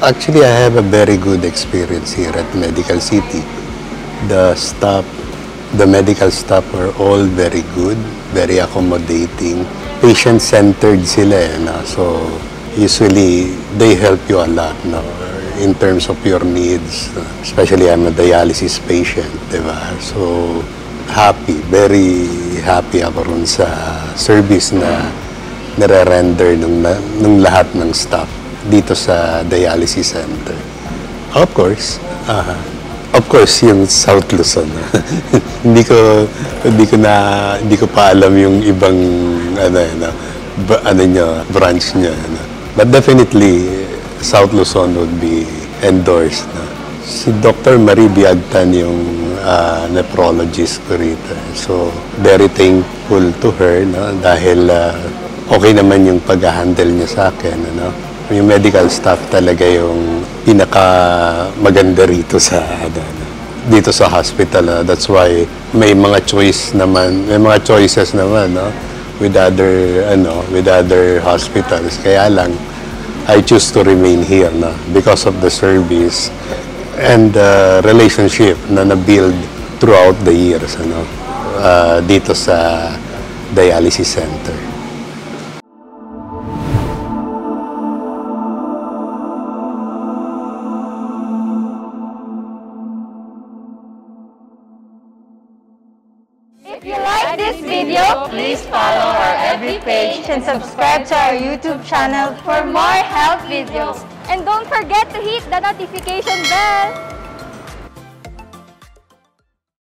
Actually, I have a very good experience here at Medical City. The staff, the medical staff are all very good, very accommodating. Patient-centered sila no? So, usually, they help you a lot, no? In terms of your needs. Especially, I'm a dialysis patient, diba? So, very happy ako rin sa service na nare-render ng lahat ng staff dito sa dialysis center. Of course, yung South Luzon. hindi ko pa alam yung ibang branch niya. But definitely, South Luzon would be endorsed. Si Dr. Marie Biagtan yung nephrologist ko rito. So, very thankful to her, no? Dahil okay naman yung pag-handle niya sa akin. Yung medical staff talaga yung pinaka-maganda rito dito sa hospital. That's why may mga choices naman, no? with other hospitals. Kaya lang, I choose to remain here, no? Because of the service and relationship na na-build throughout the years, dito sa dialysis center. If you like this video, please follow our FB page and subscribe to our YouTube channel for more health videos. And don't forget to hit the notification bell.